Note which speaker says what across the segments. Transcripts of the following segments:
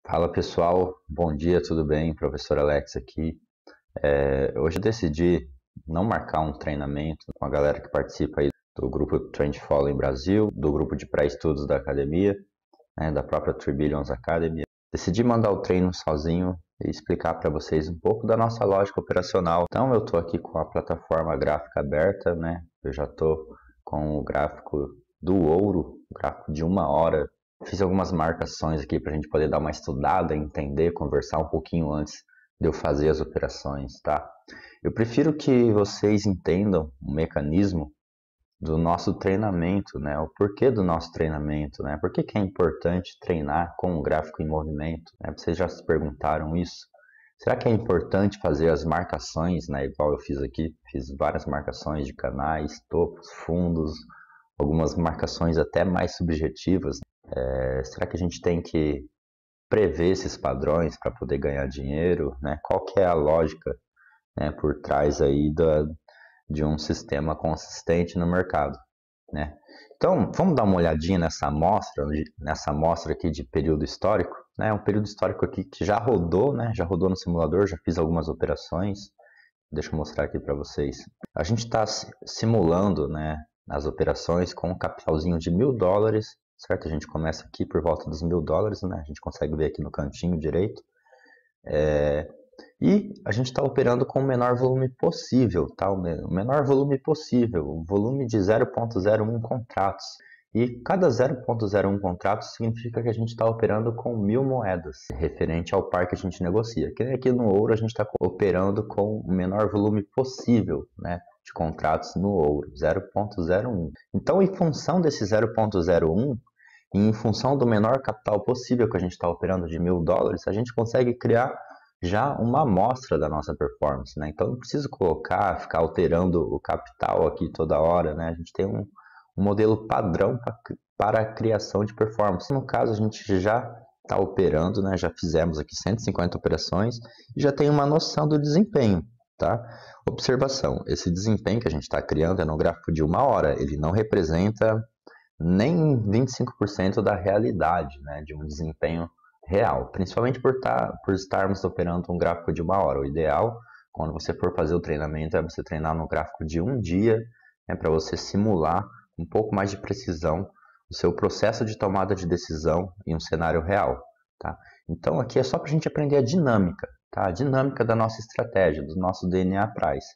Speaker 1: Fala pessoal, bom dia, tudo bem? Professor Alex aqui. Hoje eu decidi não marcar um treinamento com a galera que participa aí do grupo Trend Following Brasil, do grupo de pré-estudos da academia, né, da própria 3 Billions Academy. Decidi mandar o treino sozinho e explicar para vocês um pouco da nossa lógica operacional. Então eu estou aqui com a plataforma gráfica aberta, né? Eu já estou com o gráfico do ouro, o gráfico de 1 hora. Fiz algumas marcações aqui para a gente poder dar uma estudada, entender, conversar um pouquinho antes de eu fazer as operações, tá? Eu prefiro que vocês entendam o mecanismo do nosso treinamento, né? O porquê do nosso treinamento, né? Por que é importante treinar com o gráfico em movimento, né? Vocês já se perguntaram isso? Será que é importante fazer as marcações, né? Igual eu fiz aqui, fiz várias marcações de canais, topos, fundos, algumas marcações até mais subjetivas. Será que a gente tem que prever esses padrões para poder ganhar dinheiro, né? Qual que é a lógica, né, por trás aí de um sistema consistente no mercado, né? Então, vamos dar uma olhadinha nessa amostra aqui de período histórico, né? Um período histórico aqui que já rodou, né? Já rodou no simulador, já fiz algumas operações. Deixa eu mostrar aqui para vocês. A gente está simulando, né, as operações com um capitalzinho de $1.000, certo? A gente começa aqui por volta dos $1.000, né? A gente consegue ver aqui no cantinho direito. E a gente está operando com o menor volume possível, tá? O menor volume possível, o volume de 0,01 contratos. E cada 0,01 contratos significa que a gente está operando com 1.000 moedas, referente ao par que a gente negocia. Aqui no ouro a gente está operando com o menor volume possível, né, de contratos no ouro, 0,01. Então, em função desse 0,01, e em função do menor capital possível que a gente está operando de $1.000, a gente consegue criar já uma amostra da nossa performance, né? Então não preciso ficar alterando o capital aqui toda hora, né? A gente tem um modelo padrão para a criação de performance. No caso, a gente já está operando, né? Já fizemos aqui 150 operações e já tem uma noção do desempenho, tá? Observação, esse desempenho que a gente está criando é no gráfico de 1 hora, ele não representa nem 25% da realidade, né? De um desempenho real, principalmente por estarmos operando um gráfico de 1 hora. O ideal, quando você for fazer o treinamento, é você treinar no gráfico de um dia, né, para você simular um pouco mais de precisão o seu processo de tomada de decisão em um cenário real, tá? Então aqui é só para a gente aprender a dinâmica, tá? A dinâmica da nossa estratégia, do nosso DNA Price.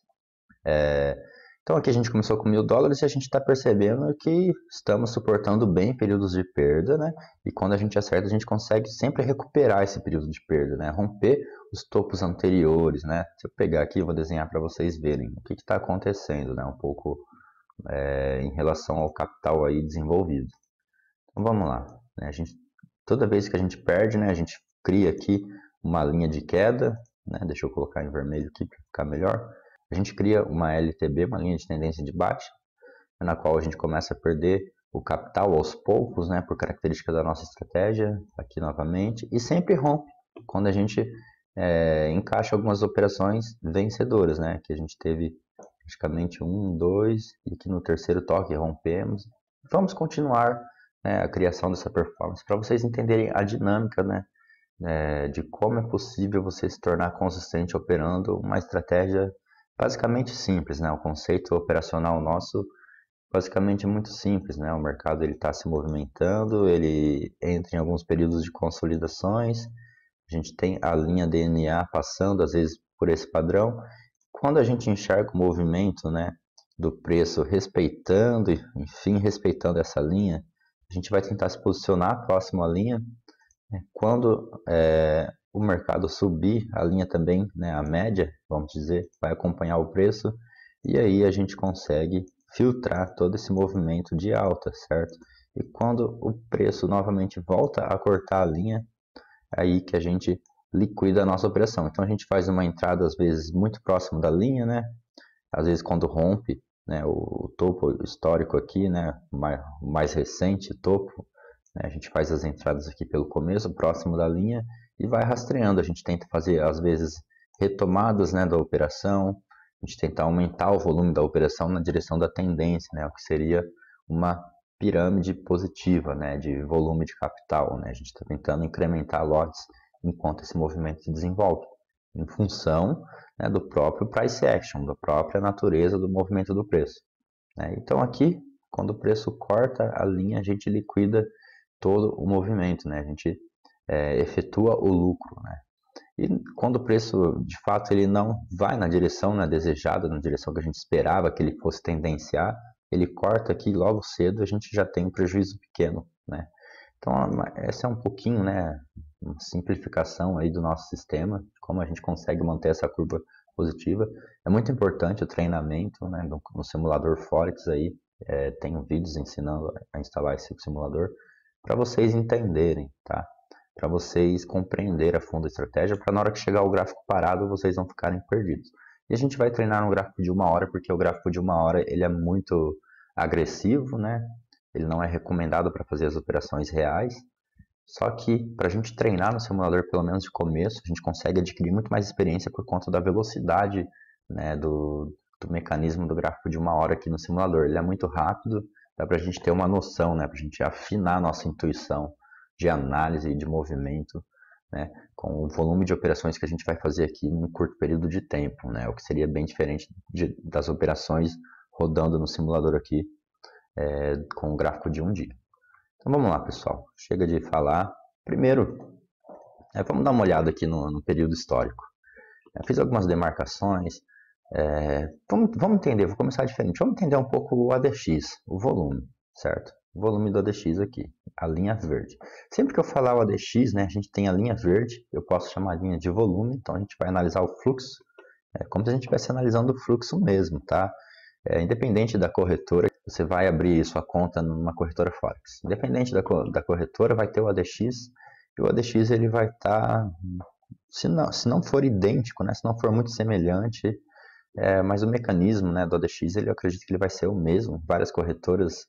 Speaker 1: Então aqui a gente começou com $1.000 e a gente está percebendo que estamos suportando bem períodos de perda, né? E quando a gente acerta, a gente consegue sempre recuperar esse período de perda, né? Romper os topos anteriores, né? Se eu pegar aqui, eu vou desenhar para vocês verem o que está acontecendo, né? Um pouco em relação ao capital aí desenvolvido. Então vamos lá, né? Toda vez que a gente perde, né? A gente cria aqui uma linha de queda, né? Deixa eu colocar em vermelho aqui para ficar melhor. A gente cria uma LTB, uma linha de tendência de baixa, na qual a gente começa a perder o capital aos poucos, né, por característica da nossa estratégia, aqui novamente, e sempre rompe quando a gente encaixa algumas operações vencedoras, né, que a gente teve praticamente 1, 2, e que no terceiro toque rompemos. Vamos continuar, né, a criação dessa performance, para vocês entenderem a dinâmica, né, de como é possível você se tornar consistente operando uma estratégia basicamente simples, né? O conceito operacional nosso basicamente é muito simples, né? O mercado ele está se movimentando, ele entra em alguns períodos de consolidações, a gente tem a linha DNA passando às vezes por esse padrão. Quando a gente enxerga o movimento, né, do preço respeitando, enfim, respeitando essa linha, a gente vai tentar se posicionar próximo à linha. Quando o mercado subir, a linha também, né, a média, vamos dizer, vai acompanhar o preço, e aí a gente consegue filtrar todo esse movimento de alta, certo? E quando o preço novamente volta a cortar a linha, é aí que a gente liquida a nossa operação. Então a gente faz uma entrada às vezes muito próximo da linha, né? Às vezes quando rompe, né, o topo histórico aqui, né, o mais recente topo, né, a gente faz as entradas aqui pelo começo, próximo da linha, e vai rastreando. A gente tenta fazer, às vezes, retomadas, né, da operação, a gente tenta aumentar o volume da operação na direção da tendência, né, o que seria uma pirâmide positiva, né, de volume de capital, né. A gente está tentando incrementar lotes enquanto esse movimento se desenvolve, em função, né, do próprio price action, da própria natureza do movimento do preço. Né? Então aqui, quando o preço corta a linha, a gente liquida todo o movimento, né? A gente efetua o lucro, né? E quando o preço, de fato, ele não vai na direção, né, desejada, na direção que a gente esperava que ele fosse tendenciar, ele corta aqui logo cedo, a gente já tem um prejuízo pequeno, né? Então, essa é um pouquinho, né, uma simplificação aí do nosso sistema, de como a gente consegue manter essa curva positiva. É muito importante o treinamento, né, no simulador Forex aí, tenho vídeos ensinando a instalar esse simulador para vocês entenderem, tá? Para vocês compreenderem a fundo a estratégia, para na hora que chegar o gráfico parado, vocês não ficarem perdidos. E a gente vai treinar no gráfico de 1 hora, porque o gráfico de 1 hora ele é muito agressivo, né? Ele não é recomendado para fazer as operações reais. Só que para a gente treinar no simulador, pelo menos de começo, a gente consegue adquirir muito mais experiência por conta da velocidade, né, do mecanismo do gráfico de 1 hora aqui no simulador. Ele é muito rápido, dá para a gente ter uma noção, né, para a gente afinar a nossa intuição de análise e de movimento, né, com o volume de operações que a gente vai fazer aqui num curto período de tempo, né, o que seria bem diferente das operações rodando no simulador aqui com o gráfico de um dia. Então vamos lá, pessoal. Chega de falar. Primeiro, vamos dar uma olhada aqui no período histórico. Eu fiz algumas demarcações. Vamos entender, vou começar diferente. Vamos entender um pouco o ADX, o volume, certo? O volume do ADX aqui, a linha verde. Sempre que eu falar o ADX, né, a gente tem a linha verde, eu posso chamar a linha de volume, então a gente vai analisar o fluxo, como se a gente estivesse analisando o fluxo mesmo, tá? Independente da corretora, você vai abrir sua conta numa corretora Forex. Independente da corretora, vai ter o ADX, e o ADX ele vai estar, se não for idêntico, né, se não for muito semelhante, mas o mecanismo, né, do ADX, eu acredito que ele vai ser o mesmo, várias corretoras,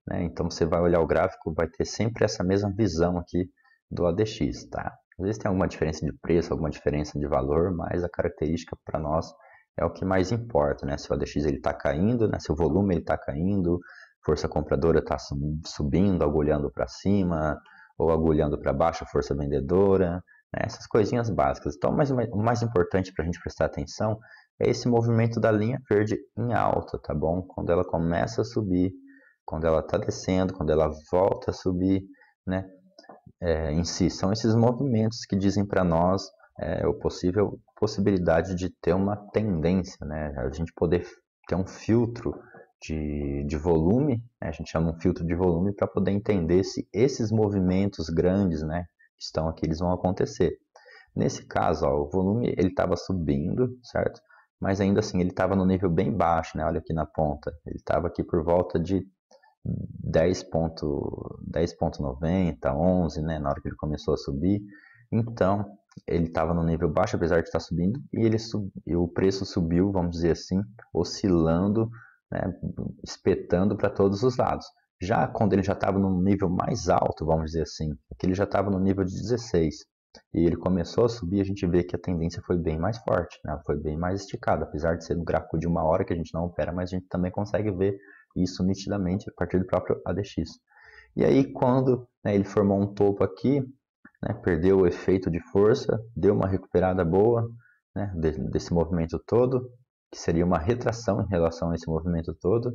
Speaker 1: né, então você vai olhar o gráfico, vai ter sempre essa mesma visão aqui do ADX, tá? Às vezes tem alguma diferença de preço, alguma diferença de valor, mas a característica para nós é o que mais importa, né? Se o ADX está caindo, né? Se o volume está caindo, força compradora está subindo, agulhando para cima, ou agulhando para baixo, força vendedora, né? Essas coisinhas básicas. Então, o mais importante para a gente prestar atenção é esse movimento da linha verde em alta, tá bom? Quando ela começa a subir, quando ela está descendo, quando ela volta a subir, né? Em si, são esses movimentos que dizem para nós a possibilidade de ter uma tendência, né? A gente poder ter um filtro de volume, né? A gente chama um filtro de volume para poder entender se esses movimentos grandes, né, que estão aqui, eles vão acontecer. Nesse caso, ó, o volume ele estava subindo, certo? Mas ainda assim ele estava no nível bem baixo, né? Olha aqui na ponta, ele estava aqui por volta de 10,90, 11, né, na hora que ele começou a subir. Então, ele estava no nível baixo, apesar de estar subindo, e o preço subiu, vamos dizer assim, oscilando, né, espetando para todos os lados. Já quando ele já estava no nível mais alto, vamos dizer assim, aqui ele já estava no nível de 16, e ele começou a subir, a gente vê que a tendência foi bem mais forte, né, foi bem mais esticada, apesar de ser no gráfico de 1 hora que a gente não opera, mas a gente também consegue ver isso nitidamente a partir do próprio ADX. E aí, quando, né, ele formou um topo aqui, né, perdeu o efeito de força, deu uma recuperada boa, né, desse movimento todo, que seria uma retração em relação a esse movimento todo,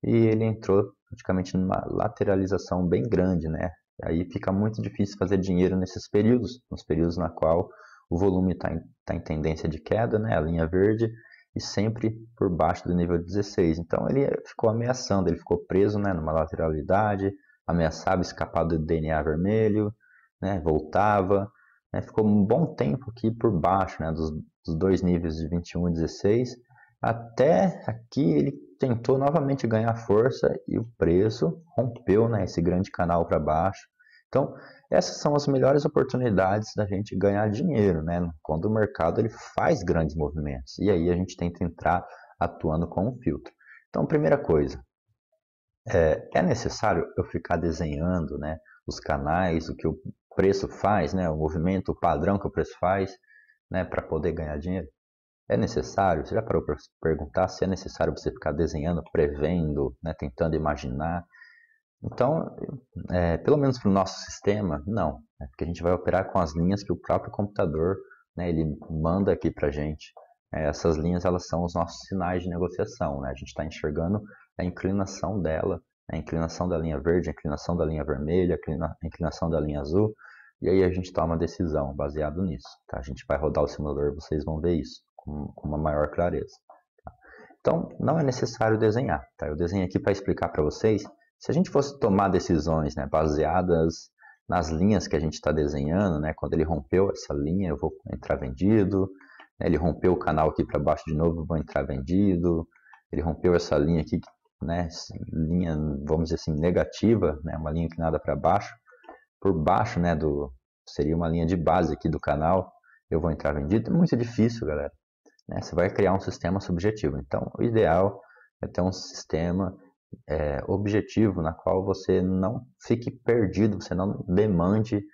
Speaker 1: e ele entrou praticamente numa lateralização bem grande, né? Aí fica muito difícil fazer dinheiro nesses períodos, nos períodos na qual o volume está em tendência de queda, né, a linha verde, e sempre por baixo do nível 16. Então ele ficou ameaçando, ele ficou preso, né, numa lateralidade, ameaçava escapar do DNA vermelho, né, voltava, né, ficou um bom tempo aqui por baixo, né, dos dois níveis de 21 e 16, até aqui ele tentou novamente ganhar força e o preço rompeu, né, esse grande canal para baixo. Então, essas são as melhores oportunidades da gente ganhar dinheiro, né? Quando o mercado ele faz grandes movimentos. E aí a gente tenta entrar atuando com um filtro. Então, primeira coisa, é necessário eu ficar desenhando, né, os canais, o que o preço faz, né, o movimento, o padrão que o preço faz, né, para poder ganhar dinheiro? É necessário? Você já parou para perguntar se é necessário você ficar desenhando, prevendo, né, tentando imaginar? Então, pelo menos para o nosso sistema, não. Porque a gente vai operar com as linhas que o próprio computador, né, ele manda aqui para a gente. Essas linhas, elas são os nossos sinais de negociação, né? A gente está enxergando a inclinação dela, a inclinação da linha verde, a inclinação da linha vermelha, a inclinação da linha azul, e aí a gente toma a decisão baseado nisso. Tá? A gente vai rodar o simulador, vocês vão ver isso com uma maior clareza. Então, não é necessário desenhar. Tá? Eu desenhei aqui para explicar para vocês. Se a gente fosse tomar decisões, né, baseadas nas linhas que a gente está desenhando, né, quando ele rompeu essa linha, eu vou entrar vendido. Né, ele rompeu o canal aqui para baixo de novo, eu vou entrar vendido. Ele rompeu essa linha aqui, né, linha, vamos dizer assim, negativa, né, uma linha inclinada para baixo. Por baixo, né, seria uma linha de base aqui do canal, eu vou entrar vendido. É muito difícil, galera. Né? Você vai criar um sistema subjetivo. Então, o ideal é ter um sistema objetivo na qual você não fique perdido, você não demande,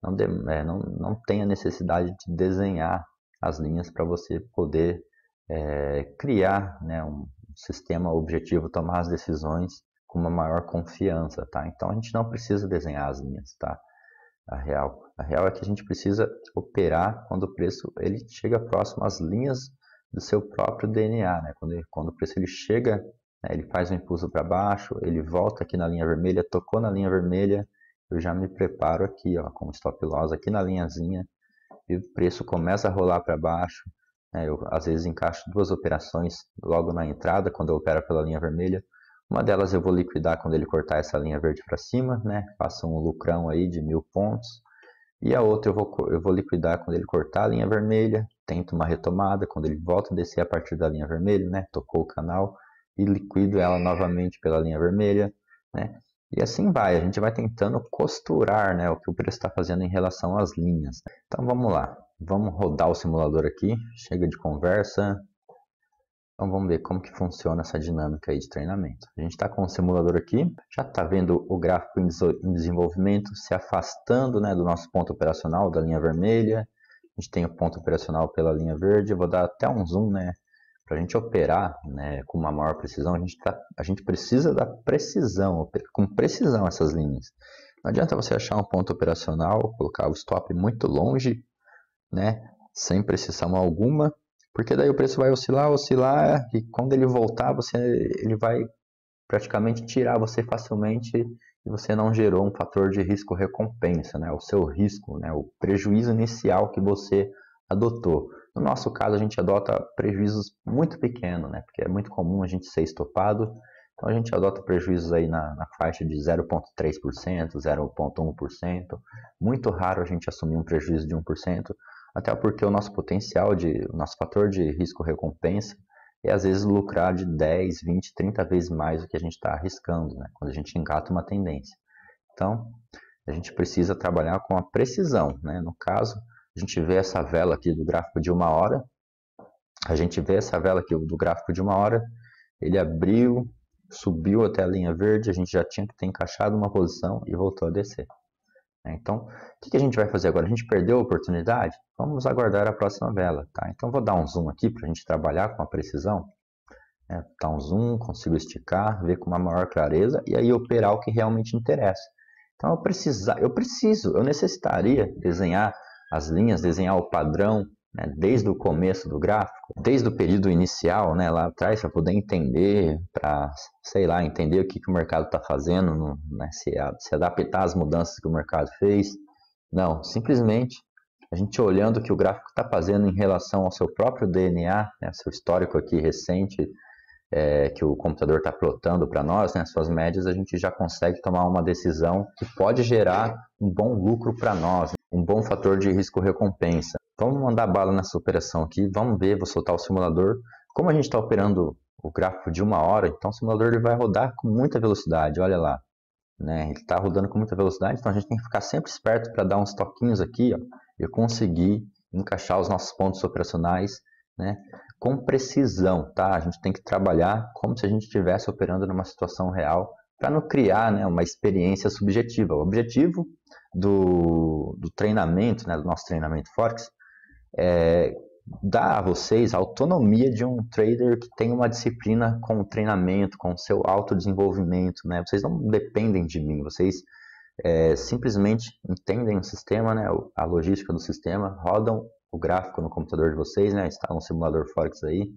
Speaker 1: não tenha necessidade de desenhar as linhas para você poder criar, né, um sistema objetivo, tomar as decisões com uma maior confiança, tá? Então a gente não precisa desenhar as linhas, tá? A real é que a gente precisa operar quando o preço ele chega próximo às linhas do seu próprio DNA, né? Quando o preço ele chega, né, ele faz um impulso para baixo, ele volta aqui na linha vermelha, tocou na linha vermelha, eu já me preparo aqui, ó, com o stop loss aqui na linhazinha, e o preço começa a rolar para baixo. Né? Eu às vezes encaixo duas operações logo na entrada, quando eu opero pela linha vermelha. Uma delas eu vou liquidar quando ele cortar essa linha verde para cima, né? Faço um lucrão aí de 1000 pontos. E a outra eu vou liquidar quando ele cortar a linha vermelha, tento uma retomada, quando ele volta a descer a partir da linha vermelha, né? Tocou o canal e liquido ela novamente pela linha vermelha, né? E assim vai, a gente vai tentando costurar, né, o que o preço está fazendo em relação às linhas. Então vamos lá, vamos rodar o simulador aqui, chega de conversa. Então vamos ver como que funciona essa dinâmica aí de treinamento. A gente está com o simulador aqui, já está vendo o gráfico em desenvolvimento, se afastando, né, do nosso ponto operacional, da linha vermelha. A gente tem o ponto operacional pela linha verde. Eu vou dar até um zoom, né, para a gente operar, né, com uma maior precisão. A gente precisa da precisão, com precisão essas linhas. Não adianta você achar um ponto operacional, colocar o stop muito longe, né, sem precisão alguma, porque daí o preço vai oscilar, e quando ele voltar, ele vai praticamente tirar você facilmente e você não gerou um fator de risco-recompensa, né? O seu risco, né? O prejuízo inicial que você adotou. No nosso caso, a gente adota prejuízos muito pequenos, né? Porque é muito comum a gente ser estopado, então a gente adota prejuízos aí na faixa de 0,3%, 0,1%. Muito raro a gente assumir um prejuízo de 1%. Até porque o nosso o nosso fator de risco-recompensa é às vezes lucrar de 10, 20, 30 vezes mais do que a gente está arriscando, né? Quando a gente engata uma tendência. Então, a gente precisa trabalhar com a precisão, né? No caso, a gente vê essa vela aqui do gráfico de 1 hora, do gráfico de 1 hora, ele abriu, subiu até a linha verde, a gente já tinha que ter encaixado uma posição e voltou a descer. Então, o que a gente vai fazer agora? A gente perdeu a oportunidade? Vamos aguardar a próxima vela, tá? Então, vou dar um zoom aqui para a gente trabalhar com a precisão. Dar um zoom, consigo esticar, ver com uma maior clareza e aí operar o que realmente interessa. Então, eu necessitaria desenhar as linhas, desenhar o padrão, né, desde o começo do gráfico, desde o período inicial, né, lá atrás, para poder entender, para, sei lá, entender o que o mercado está fazendo, né, se adaptar às mudanças que o mercado fez. Não, simplesmente a gente olhando o que o gráfico está fazendo em relação ao seu próprio DNA, né, seu histórico aqui recente, que o computador está plotando para nós, né, suas médias, a gente já consegue tomar uma decisão que pode gerar um bom lucro para nós, um bom fator de risco-recompensa. Vamos mandar bala nessa operação aqui, vamos ver, vou soltar o simulador. Como a gente está operando o gráfico de 1 hora, então o simulador ele vai rodar com muita velocidade, olha lá. Né? Ele está rodando com muita velocidade, então a gente tem que ficar sempre esperto para dar uns toquinhos aqui, ó, e conseguir encaixar os nossos pontos operacionais, né, com precisão, tá? A gente tem que trabalhar como se a gente estivesse operando numa situação real para não criar, né, uma experiência subjetiva. O objetivo do treinamento, né, do nosso treinamento Forex, é dá a vocês a autonomia de um trader que tem uma disciplina com o treinamento, com o seu autodesenvolvimento, né? Vocês não dependem de mim, vocês simplesmente entendem o sistema, né? A logística do sistema, rodam o gráfico no computador de vocês, né? Instalam um simulador Forex aí,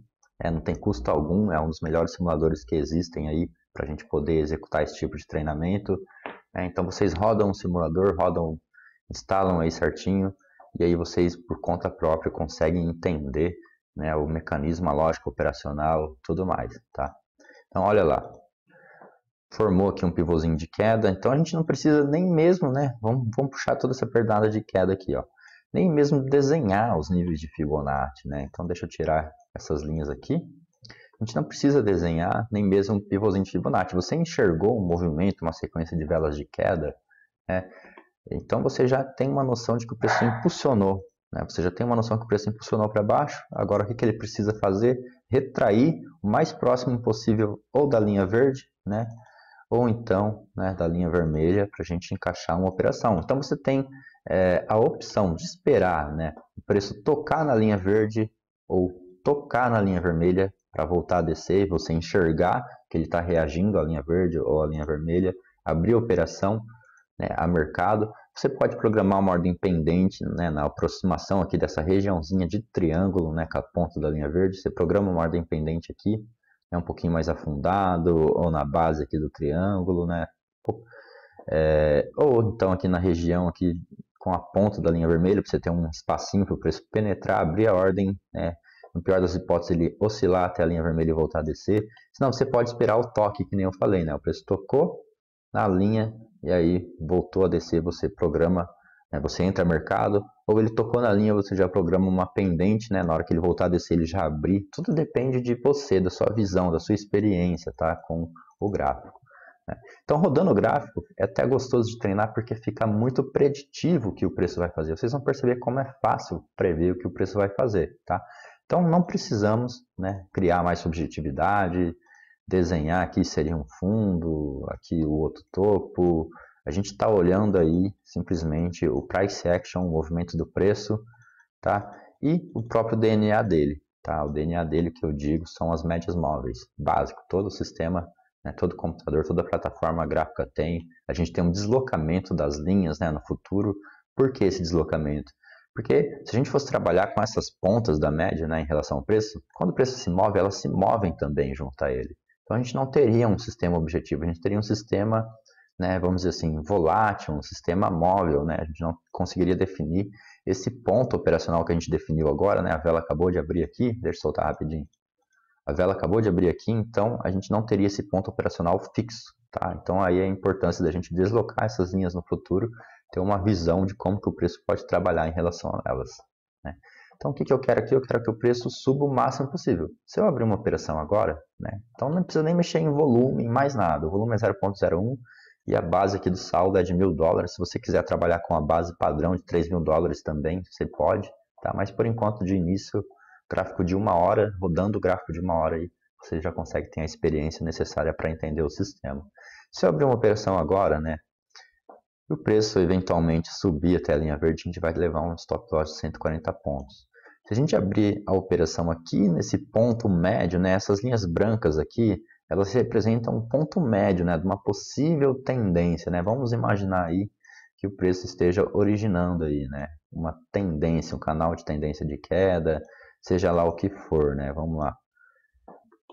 Speaker 1: não tem custo algum, é um dos melhores simuladores que existem aí para a gente poder executar esse tipo de treinamento. Então vocês rodam o simulador, instalam aí certinho, e aí vocês, por conta própria, conseguem entender, né, o mecanismo, a lógica operacional, tudo mais, tá? Então, olha lá. Formou aqui um pivôzinho de queda, então a gente não precisa nem mesmo, né? Vamos puxar toda essa pernada de queda aqui, ó. Nem mesmo desenhar os níveis de Fibonacci, né? Então, deixa eu tirar essas linhas aqui. A gente não precisa desenhar nem mesmo um pivôzinho de Fibonacci. Você enxergou um movimento, uma sequência de velas de queda, né? Então você já tem uma noção de que o preço impulsionou, né? Você já tem uma noção que o preço impulsionou para baixo. Agora o que ele precisa fazer? Retrair o mais próximo possível ou da linha verde, né? Ou então, né, da linha vermelha para a gente encaixar uma operação. Então você tem a opção de esperar, né, o preço tocar na linha verde ou tocar na linha vermelha para voltar a descer, você enxergar que ele está reagindo à linha verde ou à linha vermelha, abrir a operação, né, a mercado. Você pode programar uma ordem pendente, né, na aproximação aqui dessa regiãozinha de triângulo, né, com a ponta da linha verde. Você programa uma ordem pendente aqui, um pouquinho mais afundado, ou na base aqui do triângulo, né? Ou então aqui na região aqui com a ponta da linha vermelha, para você ter um espacinho para o preço penetrar, abrir a ordem, né? No pior das hipóteses, ele oscilar até a linha vermelha e voltar a descer. Senão você pode esperar o toque, que nem eu falei, né? O preço tocou na linha e aí voltou a descer, você programa, né? Você entra no mercado, ou ele tocou na linha, você já programa uma pendente, né? Na hora que ele voltar a descer, ele já abrir. Tudo depende de você, da sua visão, da sua experiência, tá? Com o gráfico. Então, rodando o gráfico, é até gostoso de treinar porque fica muito preditivo o que o preço vai fazer. Vocês vão perceber como é fácil prever o que o preço vai fazer, tá? Então, não precisamos, né, criar mais subjetividade, desenhar aqui seria um fundo, aqui o outro topo. A gente está olhando aí simplesmente o price action, o movimento do preço, tá? E o próprio DNA dele, tá? O DNA dele que eu digo são as médias móveis, básico, todo o sistema, né, todo computador, toda plataforma gráfica tem. A gente tem um deslocamento das linhas, né, no futuro. Por que esse deslocamento? Porque se a gente fosse trabalhar com essas pontas da média, né, em relação ao preço, quando o preço se move, elas se movem também junto a ele. Então a gente não teria um sistema objetivo, a gente teria um sistema, né, vamos dizer assim, volátil, um sistema móvel, né? A gente não conseguiria definir esse ponto operacional que a gente definiu agora, né? A vela acabou de abrir aqui, deixa eu soltar rapidinho. A vela acabou de abrir aqui, então a gente não teria esse ponto operacional fixo, tá? Então aí a importância da gente deslocar essas linhas no futuro, ter uma visão de como que o preço pode trabalhar em relação a elas, né? Então o que eu quero aqui? Eu quero que o preço suba o máximo possível. Se eu abrir uma operação agora, né? Então não precisa nem mexer em volume, em mais nada. O volume é 0,01 e a base aqui do saldo é de $1.000. Se você quiser trabalhar com a base padrão de $3.000 também, você pode, tá? Mas por enquanto de início, gráfico de 1 hora, rodando o gráfico de 1 hora aí, você já consegue ter a experiência necessária para entender o sistema. Se eu abrir uma operação agora, né, e o preço eventualmente subir até a linha verde, a gente vai levar um stop loss de 140 pontos. Se a gente abrir a operação aqui nesse ponto médio, né, essas linhas brancas aqui, elas representam um ponto médio, né, de uma possível tendência, né? Vamos imaginar aí que o preço esteja originando aí, né, uma tendência, um canal de tendência de queda, seja lá o que for, né? Vamos lá.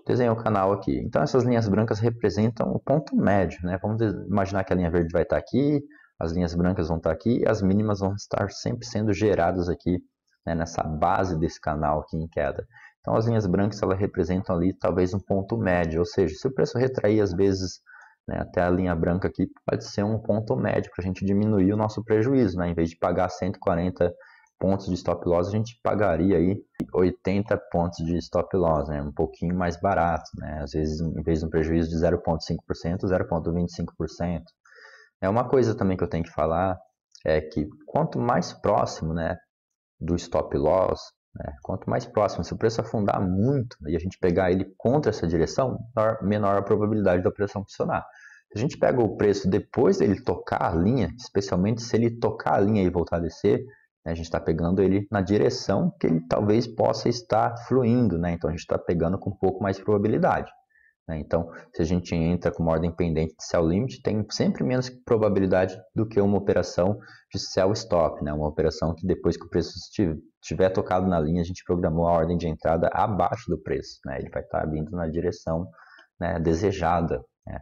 Speaker 1: Desenhar o canal aqui. Então essas linhas brancas representam o ponto médio, né? Vamos imaginar que a linha verde vai estar aqui, as linhas brancas vão estar aqui, e as mínimas vão estar sempre sendo geradas aqui, né, nessa base desse canal aqui em queda. Então as linhas brancas elas representam ali talvez um ponto médio, ou seja, se o preço retrair às vezes, né, até a linha branca aqui, pode ser um ponto médio para a gente diminuir o nosso prejuízo, né? Em vez de pagar 140 pontos de stop loss, a gente pagaria aí 80 pontos de stop loss, né? Um pouquinho mais barato, né? Às vezes, em vez de um prejuízo de 0,5%, 0,25%. Uma coisa também que eu tenho que falar é que quanto mais próximo, né, do stop loss, né, quanto mais próximo, se o preço afundar muito e a gente pegar ele contra essa direção, menor a probabilidade da operação funcionar. Se a gente pega o preço depois dele tocar a linha, especialmente se ele tocar a linha e voltar a descer, A gente está pegando ele na direção que ele talvez possa estar fluindo, né? Então a gente está pegando com um pouco mais de probabilidade. Né? Então, se a gente entra com uma ordem pendente de sell limit, tem sempre menos probabilidade do que uma operação de sell stop, né? Uma operação que depois que o preço estiver tocado na linha, a gente programou a ordem de entrada abaixo do preço. Né? Ele vai estar vindo na direção, né, desejada. Né?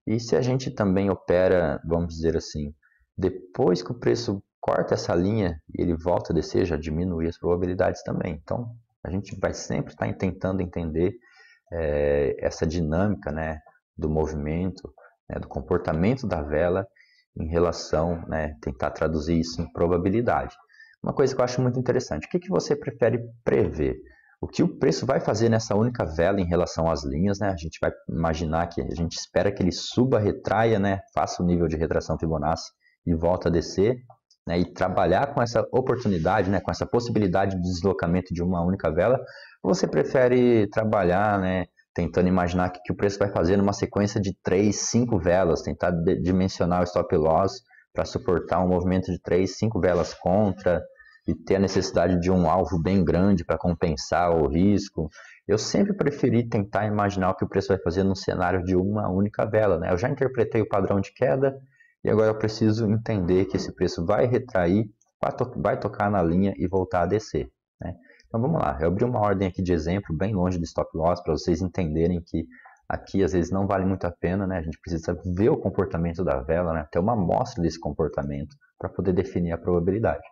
Speaker 1: E se a gente também opera, vamos dizer assim, depois que o preço corta essa linha e ele volta a descer, já diminui as probabilidades também. Então, a gente vai sempre estar tentando entender essa dinâmica, né, do movimento, né, do comportamento da vela em relação, né, tentar traduzir isso em probabilidade. Uma coisa que eu acho muito interessante, o que você prefere prever? O que o preço vai fazer nessa única vela em relação às linhas, né? A gente vai imaginar que a gente espera que ele suba, retraia, né? Faça o nível de retração Fibonacci e volta a descer, né? E trabalhar com essa oportunidade, né? Com essa possibilidade de deslocamento de uma única vela. Ou você prefere trabalhar, né? Tentando imaginar o que o preço vai fazer numa sequência de 3, 5 velas, tentar dimensionar o stop loss para suportar um movimento de 3, 5 velas contra, e ter a necessidade de um alvo bem grande para compensar o risco. Eu sempre preferi tentar imaginar o que o preço vai fazer num cenário de uma única vela. Né? Eu já interpretei o padrão de queda e agora eu preciso entender que esse preço vai retrair, vai tocar na linha e voltar a descer. Né? Então vamos lá, eu abri uma ordem aqui de exemplo, bem longe do stop loss, para vocês entenderem que aqui às vezes não vale muito a pena, né? A gente precisa ver o comportamento da vela, né? Ter uma amostra desse comportamento para poder definir a probabilidade.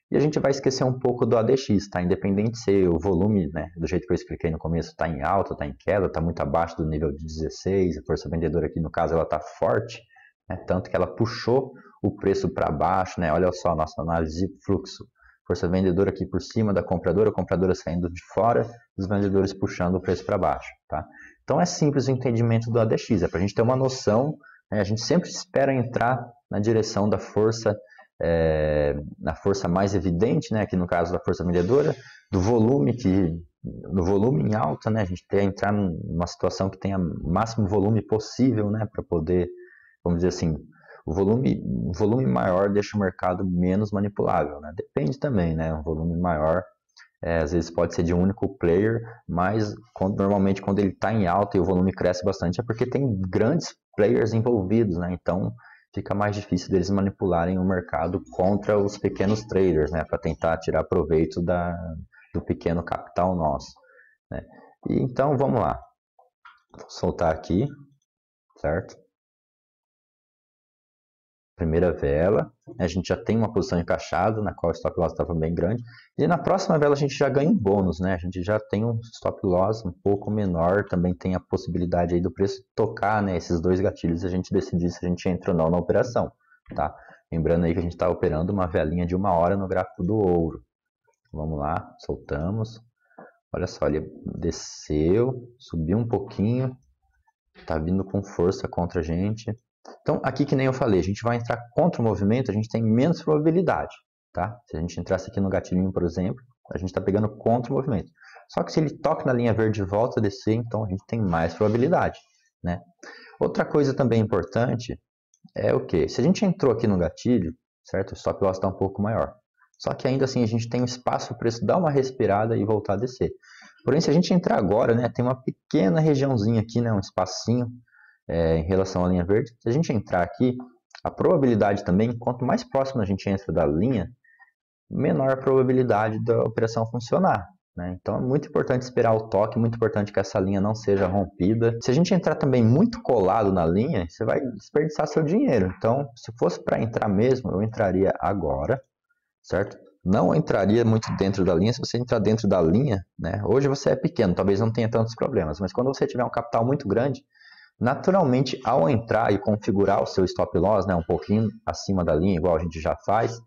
Speaker 1: E a gente vai esquecer um pouco do ADX, tá? Independente se o volume, né, do jeito que eu expliquei no começo, está em alta, está em queda, está muito abaixo do nível de 16, a força vendedora aqui no caso ela está forte, né, tanto que ela puxou o preço para baixo, né? Olha só a nossa análise de fluxo. Força vendedora aqui por cima da compradora, a compradora saindo de fora, os vendedores puxando o preço para baixo, tá? Então é simples o entendimento do ADX, é para a gente ter uma noção, né? A gente sempre espera entrar na direção da força, na força mais evidente, né? Aqui no caso da força vendedora, do volume em alta, né? A gente tem que entrar numa situação que tenha o máximo volume possível, né? Para poder, vamos dizer assim, o volume maior deixa o mercado menos manipulável, né? Depende também, né? Um volume maior, às vezes pode ser de um único player, mas normalmente quando ele está em alta e o volume cresce bastante é porque tem grandes players envolvidos, né? Então fica mais difícil deles manipularem o mercado contra os pequenos traders, né? Para tentar tirar proveito do pequeno capital nosso, né? E então vamos lá, vou soltar aqui, certo? Primeira vela, a gente já tem uma posição encaixada, na qual o stop loss estava bem grande, e na próxima vela a gente já ganha um bônus, né? A gente já tem um stop loss um pouco menor, também tem a possibilidade aí do preço tocar, né, esses dois gatilhos e a gente decidir se a gente entra ou não na operação, tá? Lembrando aí que a gente está operando uma velinha de 1 hora no gráfico do ouro. Vamos lá, soltamos. Olha só, ele desceu, subiu um pouquinho, tá vindo com força contra a gente. Então, aqui que nem eu falei, a gente vai entrar contra o movimento, a gente tem menos probabilidade, tá? Se a gente entrasse aqui no gatilhinho, por exemplo, a gente está pegando contra o movimento. Só que se ele toca na linha verde e volta a descer, então a gente tem mais probabilidade, né? Outra coisa também importante é o quê? Se a gente entrou aqui no gatilho, certo? O stop loss está um pouco maior. Só que ainda assim a gente tem um espaço para o preço dar uma respirada e voltar a descer. Porém, se a gente entrar agora, né, tem uma pequena regiãozinha aqui, né, um espacinho, em relação à linha verde. Se a gente entrar aqui, a probabilidade também, quanto mais próximo a gente entra da linha, menor a probabilidade da operação funcionar, né? Então é muito importante esperar o toque, muito importante que essa linha não seja rompida. Se a gente entrar também muito colado na linha, você vai desperdiçar seu dinheiro. Então, se fosse para entrar mesmo, eu entraria agora, certo? Não entraria muito dentro da linha. Se você entrar dentro da linha, né? Hoje você é pequeno, talvez não tenha tantos problemas, mas quando você tiver um capital muito grande, naturalmente, ao entrar e configurar o seu stop loss, né, um pouquinho acima da linha, igual a gente já faz,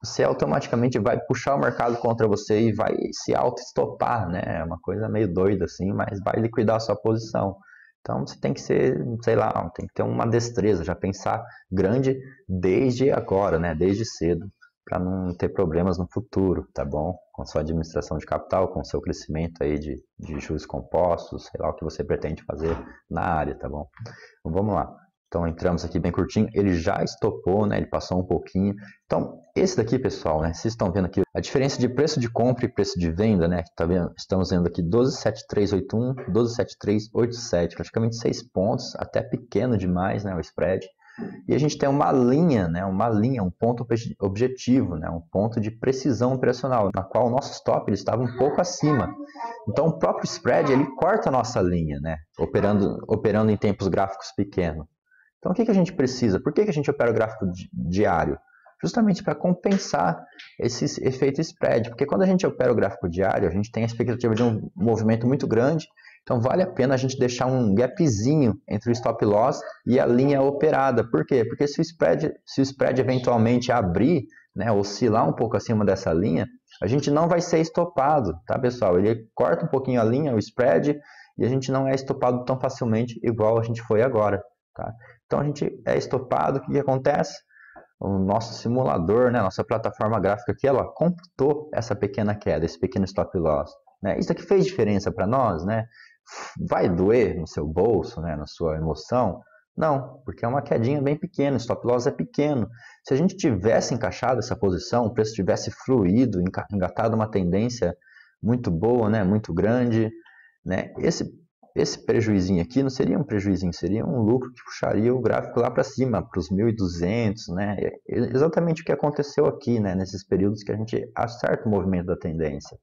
Speaker 1: você automaticamente vai puxar o mercado contra você e vai se auto-estopar, né? É uma coisa meio doida assim, mas vai liquidar a sua posição. Então você tem que ser, sei lá, tem que ter uma destreza, já pensar grande desde agora, né? Desde cedo, para não ter problemas no futuro, tá bom? Com sua administração de capital, com seu crescimento aí de juros compostos, sei lá o que você pretende fazer na área, tá bom? Então, vamos lá. Então entramos aqui bem curtinho, ele já estopou, né? Ele passou um pouquinho. Então esse daqui, pessoal, né? Vocês estão vendo aqui a diferença de preço de compra e preço de venda, né? Tá vendo? Estamos vendo aqui 12,7381, 12,7387, praticamente 6 pontos, até pequeno demais, né? O spread. E a gente tem uma linha, né? Um ponto objetivo, né? Um ponto de precisão operacional, na qual o nosso stop ele estava um pouco acima. Então o próprio spread ele corta a nossa linha, né? Operando em tempos gráficos pequenos. Então, o que a gente precisa? Por que a gente opera o gráfico diário? Justamente para compensar esse efeito spread. Porque quando a gente opera o gráfico diário, a gente tem a expectativa de um movimento muito grande. Então, vale a pena a gente deixar um gapzinho entre o stop loss e a linha operada. Por quê? Porque se o spread eventualmente abrir, né, oscilar um pouco acima dessa linha, a gente não vai ser estopado, tá, pessoal? Ele corta um pouquinho a linha, o spread, e a gente não é estopado tão facilmente igual a gente foi agora, tá? Então a gente é estopado, o que acontece? O nosso simulador, né, nossa plataforma gráfica aqui, ela computou essa pequena queda, esse pequeno stop loss, né? Isso aqui fez diferença para nós, né? Vai doer no seu bolso, né, na sua emoção? Não, porque é uma quedinha bem pequena, o stop loss é pequeno. Se a gente tivesse encaixado essa posição, o preço tivesse fluído, engatado uma tendência muito boa, né, muito grande, né, esse prejuizinho aqui não seria um prejuizinho, seria um lucro que puxaria o gráfico lá para cima, para os 1.200, né? É exatamente o que aconteceu aqui, né? Nesses períodos que a gente acerta o movimento da tendência.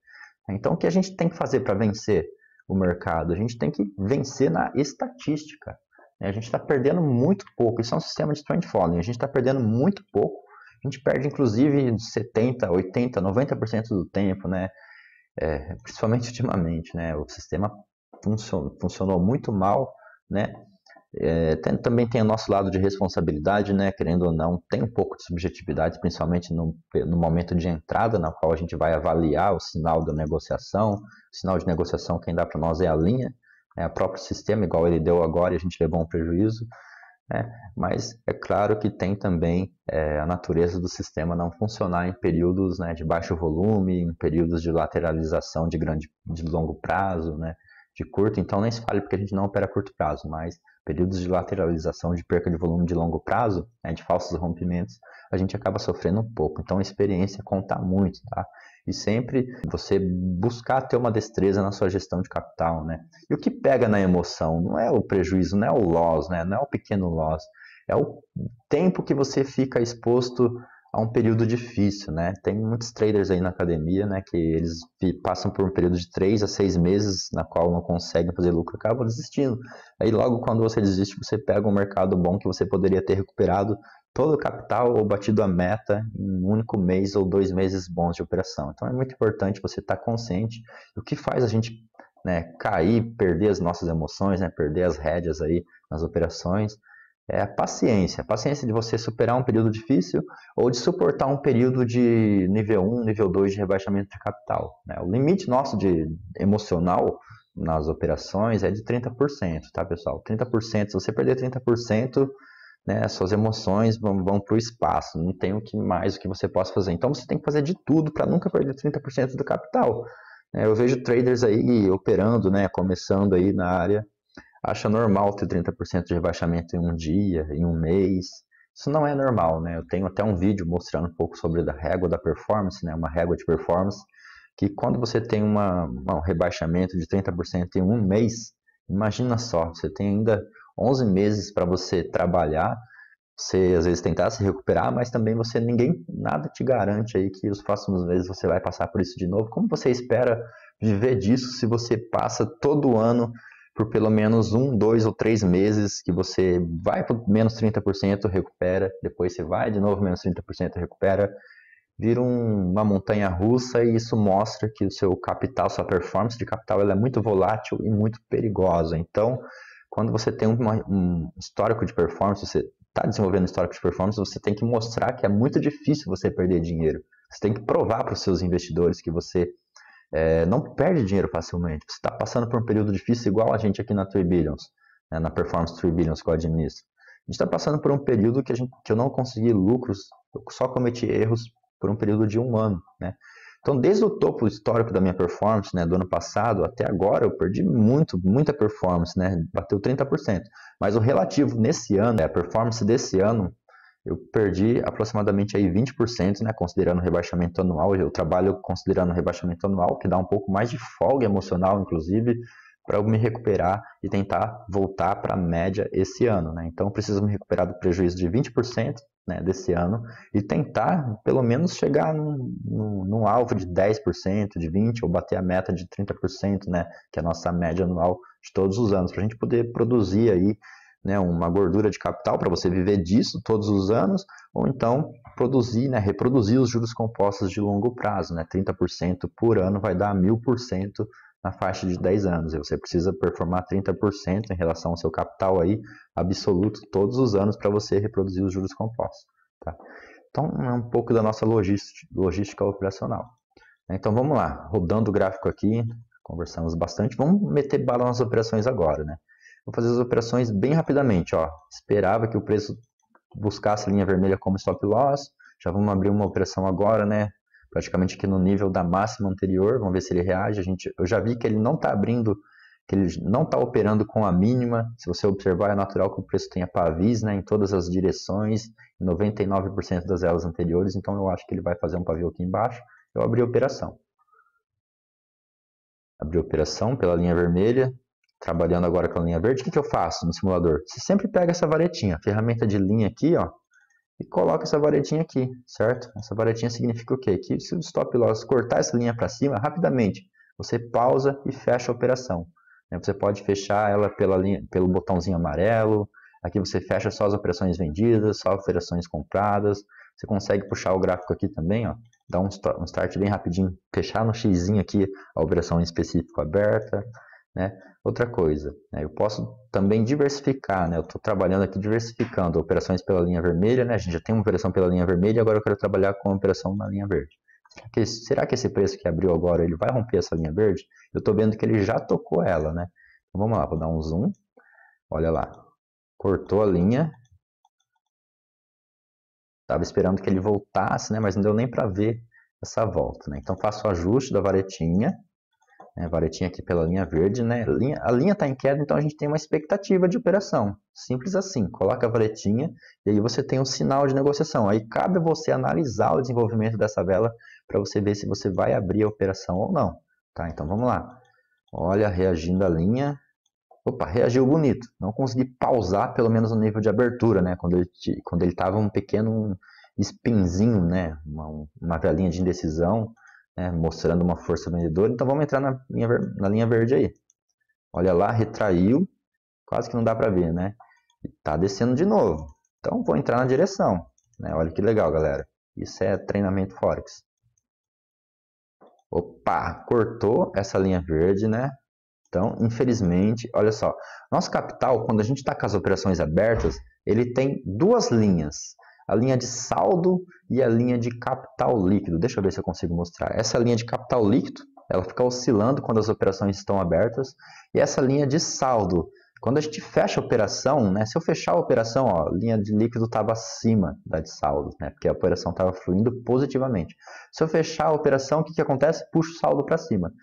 Speaker 1: Então, o que a gente tem que fazer para vencer o mercado? A gente tem que vencer na estatística, né? A gente está perdendo muito pouco. Isso é um sistema de trend following. A gente está perdendo muito pouco. A gente perde, inclusive, 70%, 80%, 90% do tempo, né? Principalmente ultimamente, né? O sistema funcionou muito mal, né? Também tem o nosso lado de responsabilidade, né? Querendo ou não, tem um pouco de subjetividade, principalmente no momento de entrada, na qual a gente vai avaliar o sinal da negociação. O sinal de negociação quem dá para nós é a linha, o próprio sistema, igual ele deu agora, e a gente levou um prejuízo. Mas é claro que tem também a natureza do sistema não funcionar em períodos, né, de baixo volume, em períodos de lateralização de longo prazo, né, de curto, então nem se fale porque a gente não opera a curto prazo, mas períodos de lateralização, de perca de volume de longo prazo, né, de falsos rompimentos, a gente acaba sofrendo um pouco. Então a experiência conta muito, tá? E sempre você buscar ter uma destreza na sua gestão de capital, né? E o que pega na emoção não é o prejuízo, não é o loss, né? Não é o pequeno loss, é o tempo que você fica exposto a um período difícil, né? Tem muitos traders aí na academia, né, que eles passam por um período de 3 a 6 meses na qual não conseguem fazer lucro, acabam desistindo. Aí logo quando você desiste, você pega um mercado bom que você poderia ter recuperado todo o capital ou batido a meta em um único mês ou 2 meses bons de operação. Então é muito importante você estar consciente. O que faz a gente, né, cair, perder as nossas emoções, né, perder as rédeas aí nas operações, é a paciência de você superar um período difícil ou de suportar um período de nível 1, nível 2 de rebaixamento de capital, né? O limite nosso de emocional nas operações é de 30%, tá, pessoal? 30%, se você perder 30%, né, suas emoções vão para o espaço, não tem o que mais o que você possa fazer. Então você tem que fazer de tudo para nunca perder 30% do capital. Eu vejo traders aí operando, né, começando aí na área, acha normal ter 30% de rebaixamento em um dia, em um mês. Isso não é normal, né? Eu tenho até um vídeo mostrando um pouco sobre a régua da performance, né? Uma régua de performance, que quando você tem um rebaixamento de 30% em um mês, imagina só, você tem ainda 11 meses para você trabalhar, você às vezes tentar se recuperar, mas também nada te garante aí que os próximos meses você vai passar por isso de novo. Como você espera viver disso se você passa todo ano por pelo menos 1, 2 ou 3 meses que você vai para menos 30%, recupera, depois você vai de novo menos 30%, recupera, vira uma montanha russa e isso mostra que o seu capital, sua performance de capital, ela é muito volátil e muito perigosa. Então, quando você tem um histórico de performance, você está desenvolvendo um histórico de performance, você tem que mostrar que é muito difícil você perder dinheiro. Você tem que provar para os seus investidores que você não perde dinheiro facilmente. Você está passando por um período difícil igual a gente aqui na 3 Billions, né, na Performance 3 Billions que eu administro. A gente está passando por um período que eu não consegui lucros, eu só cometi erros por um período de 1 ano, né? Então, desde o topo histórico da minha performance, né, do ano passado até agora, eu perdi muita performance, né, bateu 30%. Mas o relativo nesse ano, a performance desse ano, eu perdi aproximadamente aí 20%, né, considerando o rebaixamento anual. Eu trabalho considerando o rebaixamento anual, que dá um pouco mais de folga emocional, inclusive, para eu me recuperar e tentar voltar para a média esse ano, né? Então, eu preciso me recuperar do prejuízo de 20%, né, desse ano e tentar, pelo menos, chegar num alvo de 10%, de 20%, ou bater a meta de 30%, né, que é a nossa média anual de todos os anos, para a gente poder produzir aí, né, uma gordura de capital para você viver disso todos os anos, ou então produzir, né, reproduzir os juros compostos de longo prazo, né, 30% por ano vai dar 1000% na faixa de 10 anos. E você precisa performar 30% em relação ao seu capital aí absoluto todos os anos para você reproduzir os juros compostos. Tá? Então, é um pouco da nossa logística operacional. Então, vamos lá. Rodando o gráfico aqui, conversamos bastante. Vamos meter bala nas operações agora, né? Vou fazer as operações bem rapidamente. Ó. Esperava que o preço buscasse a linha vermelha como stop loss. Já vamos abrir uma operação agora, né? Praticamente aqui no nível da máxima anterior. Vamos ver se ele reage. Eu já vi que ele não está abrindo, que ele não está operando com a mínima. Se você observar, é natural que o preço tenha pavis, né, em todas as direções, em 99% das elas anteriores. Então, eu acho que ele vai fazer um pavio aqui embaixo. Eu abri a operação. Abri a operação pela linha vermelha. Trabalhando agora com a linha verde, o que eu faço no simulador? Você sempre pega essa varetinha, ferramenta de linha aqui, ó, e coloca essa varetinha aqui, certo? Essa varetinha significa o quê? Que se o stop loss cortar essa linha para cima, rapidamente, você pausa e fecha a operação. Você pode fechar ela pelo botãozinho amarelo, aqui você fecha só as operações vendidas, só as operações compradas, você consegue puxar o gráfico aqui também, ó, dar um start bem rapidinho, fechar no xizinho aqui a operação em específico aberta, né? Outra coisa, né? Eu posso também diversificar, né? Eu estou trabalhando aqui diversificando operações pela linha vermelha, né? A gente já tem uma operação pela linha vermelha e agora eu quero trabalhar com uma operação na linha verde. Será que esse preço que abriu agora ele vai romper essa linha verde? Eu estou vendo que ele já tocou ela, né? Então vamos lá, vou dar um zoom. Olha lá, cortou a linha. Estava esperando que ele voltasse, né? Mas não deu nem para ver essa volta, né? Então faço o ajuste da varetinha. Varetinha aqui pela linha verde, né? A linha está em queda, então a gente tem uma expectativa de operação. Simples assim. Coloca a varetinha e aí você tem um sinal de negociação. Aí cabe você analisar o desenvolvimento dessa vela para você ver se você vai abrir a operação ou não. Tá? Então vamos lá. Olha, reagindo a linha. Opa, reagiu bonito. Não consegui pausar, pelo menos no nível de abertura, né? Quando ele estava um pequeno spinzinho, né? Uma velinha de indecisão, né? Mostrando uma força vendedora. Então vamos entrar na linha verde aí. Olha lá, retraiu. Quase que não dá para ver, né? E tá descendo de novo. Então vou entrar na direção, né? Olha que legal, galera. Isso é treinamento Forex. Opa, cortou essa linha verde, né? Então, infelizmente, olha só, nosso capital, quando a gente está com as operações abertas, ele tem duas linhas, a linha de saldo e a linha de capital líquido. Deixa eu ver se eu consigo mostrar. Essa linha de capital líquido, ela fica oscilando quando as operações estão abertas, e essa linha de saldo, quando a gente fecha a operação, né, se eu fechar a operação, ó, a linha de líquido estava acima da de saldo, né, porque a operação estava fluindo positivamente. Se eu fechar a operação, o que acontece? Puxa o saldo para cima.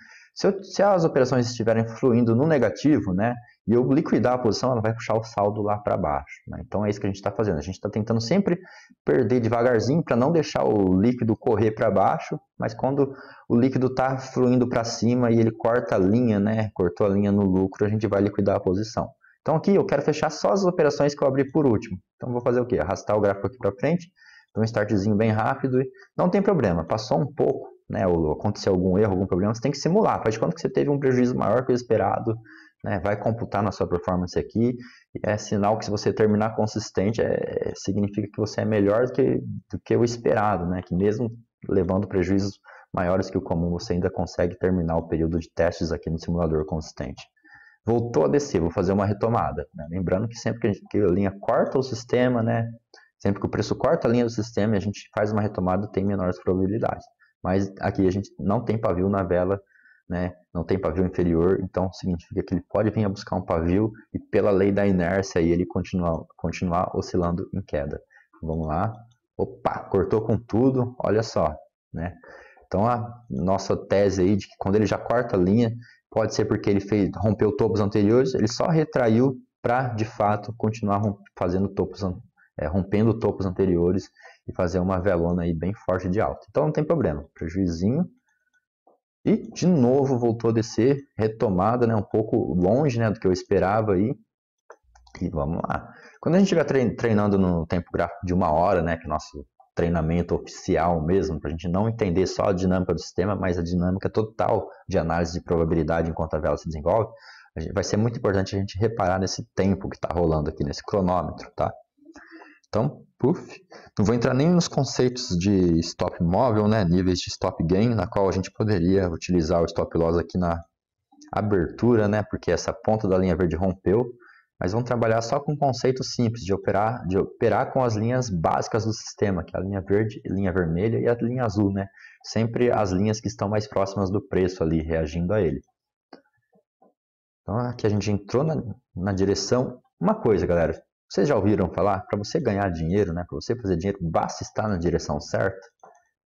Speaker 1: Se as operações estiverem fluindo no negativo, né, e eu liquidar a posição, ela vai puxar o saldo lá para baixo. Né? Então é isso que a gente está fazendo. A gente está tentando sempre perder devagarzinho para não deixar o líquido correr para baixo, mas quando o líquido está fluindo para cima e ele corta a linha, né, cortou a linha no lucro, a gente vai liquidar a posição. Então aqui eu quero fechar só as operações que eu abri por último. Então vou fazer o quê? Arrastar o gráfico aqui para frente, então um startzinho bem rápido, e não tem problema, passou um pouco, né, ou aconteceu algum erro, algum problema, você tem que simular. Faz de conta que você teve um prejuízo maior que o esperado, né, vai computar na sua performance aqui, e é sinal que se você terminar consistente, significa que você é melhor do que o esperado, né, que mesmo levando prejuízos maiores que o comum, você ainda consegue terminar o período de testes aqui no simulador consistente. Voltou a descer, vou fazer uma retomada. Né? Lembrando que sempre que a linha corta o sistema, né, sempre que o preço corta a linha do sistema e a gente faz uma retomada, tem menores probabilidades. Mas aqui a gente não tem pavio na vela, né? Não tem pavio inferior, então significa que ele pode vir a buscar um pavio e pela lei da inércia aí ele continuar oscilando em queda. Vamos lá. Opa, cortou com tudo, olha só, né? Então a nossa tese aí de que quando ele já corta a linha, pode ser porque ele rompeu topos anteriores, ele só retraiu para de fato continuar fazendo rompendo topos anteriores e fazer uma velona aí bem forte de alta. Então não tem problema, prejuizinho. E de novo voltou a descer, retomada, né, um pouco longe, né, do que eu esperava aí. E vamos lá. Quando a gente estiver treinando no tempo gráfico de 1 hora, né, que é o nosso treinamento oficial mesmo, para a gente não entender só a dinâmica do sistema, mas a dinâmica total de análise de probabilidade enquanto a vela se desenvolve, vai ser muito importante a gente reparar nesse tempo que está rolando aqui, nesse cronômetro, tá? Então, não vou entrar nem nos conceitos de stop móvel, né, níveis de stop gain, na qual a gente poderia utilizar o stop loss aqui na abertura, né, porque essa ponta da linha verde rompeu, mas vamos trabalhar só com um conceito simples de operar com as linhas básicas do sistema, que é a linha verde, a linha vermelha e a linha azul, né? Sempre as linhas que estão mais próximas do preço ali, reagindo a ele. Então aqui a gente entrou na direção. Uma coisa, galera, vocês já ouviram falar? Para você ganhar dinheiro, né? Para você fazer dinheiro, basta estar na direção certa.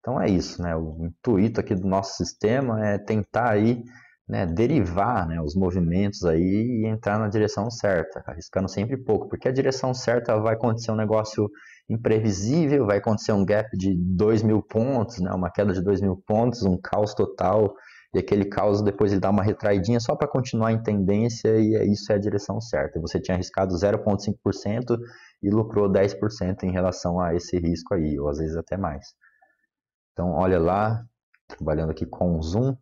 Speaker 1: Então é isso, né? O intuito aqui do nosso sistema é tentar aí, né, derivar, né, os movimentos aí e entrar na direção certa, arriscando sempre pouco, porque a direção certa vai acontecer um negócio imprevisível, vai acontecer um gap de 2.000 pontos, né, uma queda de 2.000 pontos, um caos total, e aquele caos depois ele dá uma retraidinha só para continuar em tendência, e isso é a direção certa. Você tinha arriscado 0,5% e lucrou 10% em relação a esse risco aí, ou às vezes até mais. Então olha lá, trabalhando aqui com o zoom.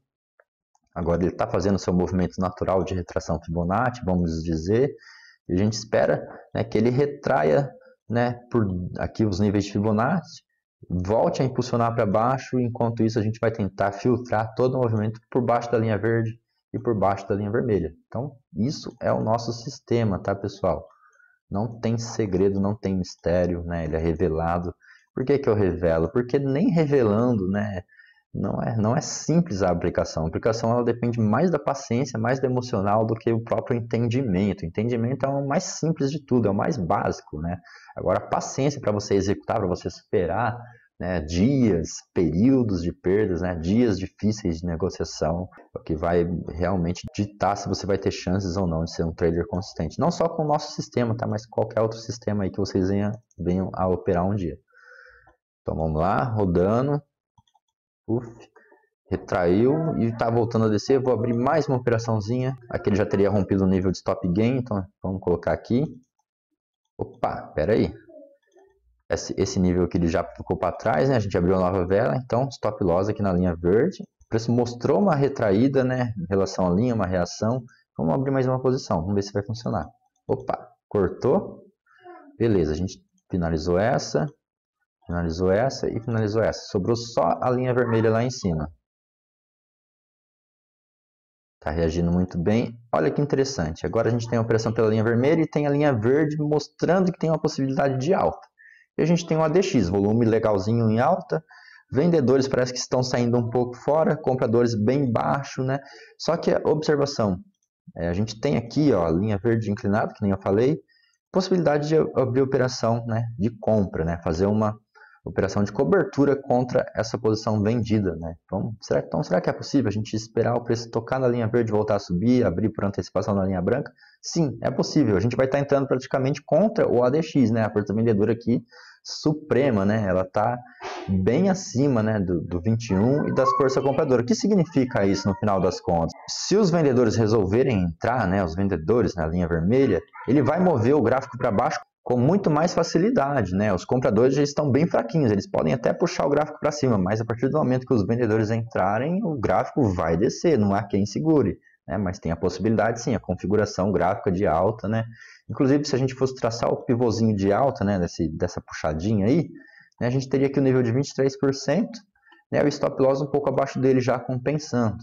Speaker 1: Agora ele está fazendo seu movimento natural de retração Fibonacci, vamos dizer, e a gente espera, né, que ele retraia, né, por aqui os níveis de Fibonacci, volte a impulsionar para baixo, enquanto isso a gente vai tentar filtrar todo o movimento por baixo da linha verde e por baixo da linha vermelha. Então isso é o nosso sistema, tá, pessoal? Não tem segredo, não tem mistério, né? Ele é revelado. Por que eu revelo? Porque nem revelando, né, não é simples a aplicação. A aplicação ela depende mais da paciência, mais do emocional do que o próprio entendimento. O entendimento é o mais simples de tudo, é o mais básico, né? Agora, a paciência para você executar, para você superar, né, dias, períodos de perdas, né, dias difíceis de negociação, é o que vai realmente ditar se você vai ter chances ou não de ser um trader consistente. Não só com o nosso sistema, tá, mas qualquer outro sistema aí que vocês venham a operar um dia. Então vamos lá, rodando. Retraiu e está voltando a descer. Vou abrir mais uma operaçãozinha. Aqui ele já teria rompido o nível de stop gain, então vamos colocar aqui. Opa, espera aí. Esse nível aqui ele já ficou para trás, né? A gente abriu a nova vela, então stop loss aqui na linha verde. O preço mostrou uma retraída, né, em relação à linha, uma reação. Vamos abrir mais uma posição, vamos ver se vai funcionar. Opa, cortou. Beleza, a gente finalizou essa e finalizou essa. Sobrou só a linha vermelha lá em cima. Está reagindo muito bem. Olha que interessante. Agora a gente tem a operação pela linha vermelha e tem a linha verde mostrando que tem uma possibilidade de alta. E a gente tem o ADX, volume legalzinho em alta. Vendedores parece que estão saindo um pouco fora, compradores bem baixo, né? Só que a observação, a gente tem aqui, ó, a linha verde inclinada, que nem eu falei, possibilidade de abrir operação, né, de compra, né? Fazer uma operação de cobertura contra essa posição vendida, né? Então, será que é possível a gente esperar o preço tocar na linha verde, voltar a subir, abrir por antecipação na linha branca? Sim, é possível. A gente vai estar entrando praticamente contra o ADX, né? A força vendedora aqui suprema, né? Ela está bem acima, né, do 21 e das forças compradoras. O que significa isso no final das contas? Se os vendedores resolverem entrar, né, os vendedores na linha vermelha, ele vai mover o gráfico para baixo com muito mais facilidade, né? Os compradores já estão bem fraquinhos, eles podem até puxar o gráfico para cima, mas a partir do momento que os vendedores entrarem, o gráfico vai descer, não há quem segure, né? Mas tem a possibilidade sim, a configuração gráfica de alta, né? Inclusive, se a gente fosse traçar o pivôzinho de alta, né, dessa puxadinha aí, né, a gente teria aqui o nível de 23%, né, o stop loss um pouco abaixo dele já compensando.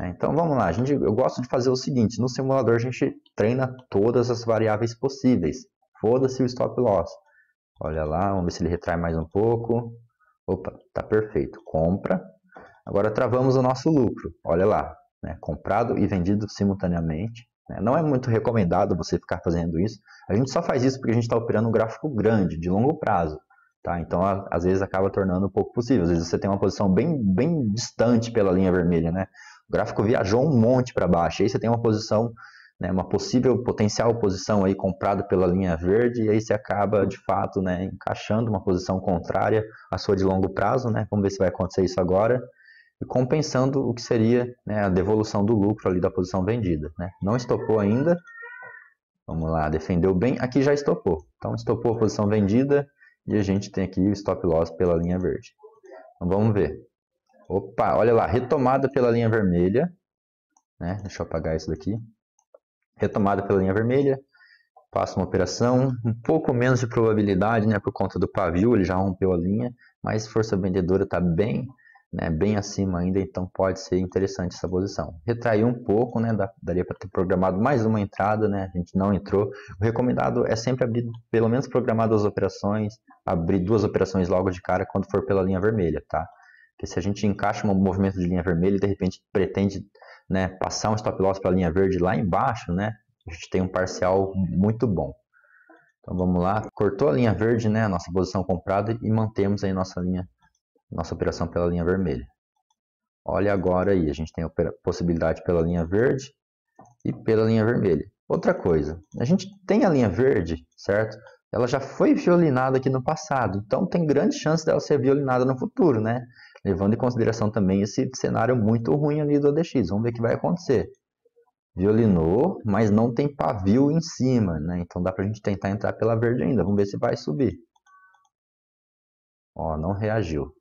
Speaker 1: Então vamos lá, eu gosto de fazer o seguinte, no simulador a gente treina todas as variáveis possíveis. Foda-se o stop loss. Olha lá, vamos ver se ele retrai mais um pouco. Opa, tá perfeito. Compra. Agora travamos o nosso lucro. Olha lá, né? Comprado e vendido simultaneamente. Não é muito recomendado você ficar fazendo isso. A gente só faz isso porque a gente está operando um gráfico grande, de longo prazo. tá? Então, às vezes acaba tornando um pouco possível. Às vezes você tem uma posição bem distante pela linha vermelha, né? O gráfico viajou um monte para baixo, aí você tem uma posição, né, uma possível potencial posição aí comprada pela linha verde, e aí você acaba de fato, né, encaixando uma posição contrária à sua de longo prazo, né? Vamos ver se vai acontecer isso agora, e compensando o que seria, né, a devolução do lucro ali da posição vendida, né? Não estopou ainda, vamos lá, defendeu bem, aqui já estopou, então estopou a posição vendida e a gente tem aqui o stop loss pela linha verde. Então vamos ver. Opa, olha lá, retomada pela linha vermelha, né? Deixa eu apagar isso daqui. Retomada pela linha vermelha, passa uma operação, um pouco menos de probabilidade, né, por conta do pavio, ele já rompeu a linha, mas força vendedora está bem, né, bem acima ainda, então pode ser interessante essa posição. Retraiu um pouco, né, daria para ter programado mais uma entrada, né, a gente não entrou. O recomendado é sempre abrir, pelo menos programar 2 operações, abrir 2 operações logo de cara quando for pela linha vermelha, tá? Porque se a gente encaixa um movimento de linha vermelha e de repente pretende, né, passar um stop loss para a linha verde lá embaixo, né, a gente tem um parcial muito bom. Então vamos lá, cortou a linha verde, né, a nossa posição comprada, e mantemos aí nossa operação pela linha vermelha. Olha agora aí, a gente tem a possibilidade pela linha verde e pela linha vermelha. Outra coisa, a gente tem a linha verde, certo? Ela já foi violinada aqui no passado, então tem grande chance dela ser violinada no futuro, né? Levando em consideração também esse cenário muito ruim ali do ODX. Vamos ver o que vai acontecer. Violinou, mas não tem pavio em cima, né? Então dá pra gente tentar entrar pela verde ainda. Vamos ver se vai subir. Ó, não reagiu.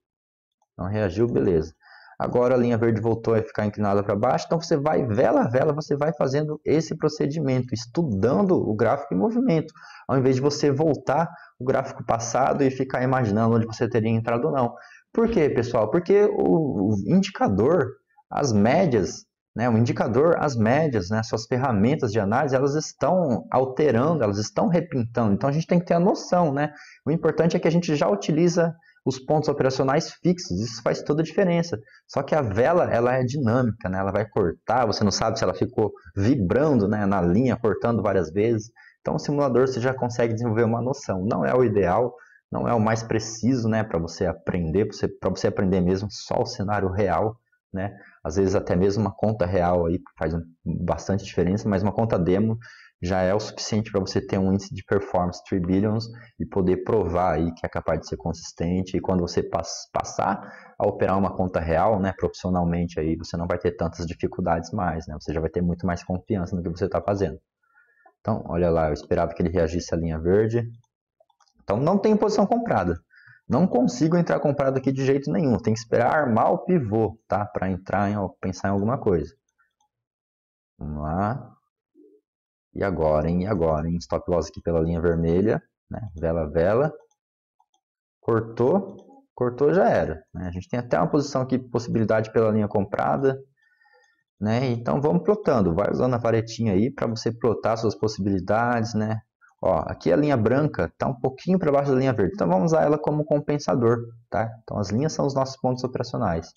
Speaker 1: Não reagiu, beleza. Agora a linha verde voltou a ficar inclinada para baixo, então você vai, vela a vela, você vai fazendo esse procedimento, estudando o gráfico em movimento, ao invés de você voltar o gráfico passado e ficar imaginando onde você teria entrado ou não. Por quê, pessoal? Porque o indicador, as médias, né, o indicador, as médias, né, suas ferramentas de análise, elas estão alterando, elas estão repintando, então a gente tem que ter a noção, né? O importante é que a gente já utiliza os pontos operacionais fixos, isso faz toda a diferença. Só que a vela, ela é dinâmica, né? Ela vai cortar, você não sabe se ela ficou vibrando, né, na linha, cortando várias vezes. Então o simulador você já consegue desenvolver uma noção. Não é o ideal, não é o mais preciso, né, para você aprender, para você aprender mesmo só o cenário real, né? Às vezes até mesmo uma conta real aí faz bastante diferença, mas uma conta demo já é o suficiente para você ter um índice de performance 3 billions e poder provar aí que é capaz de ser consistente. E quando você passar a operar uma conta real, né, profissionalmente, aí você não vai ter tantas dificuldades mais, né? Você já vai ter muito mais confiança no que você está fazendo. Então, olha lá, eu esperava que ele reagisse à linha verde. Então, não tem posição comprada. Não consigo entrar comprado aqui de jeito nenhum. Tem que esperar armar o pivô, tá? Para entrar pensar em alguma coisa. Vamos lá. E agora, hein? E agora, hein? Stop loss aqui pela linha vermelha, né? Vela, vela. Cortou, cortou já era, né? A gente tem até uma posição aqui, possibilidade pela linha comprada, né? Então vamos plotando, vai usando a varetinha aí para você plotar suas possibilidades, né? Ó, aqui a linha branca está um pouquinho para baixo da linha verde, então vamos usar ela como compensador, tá? Então as linhas são os nossos pontos operacionais.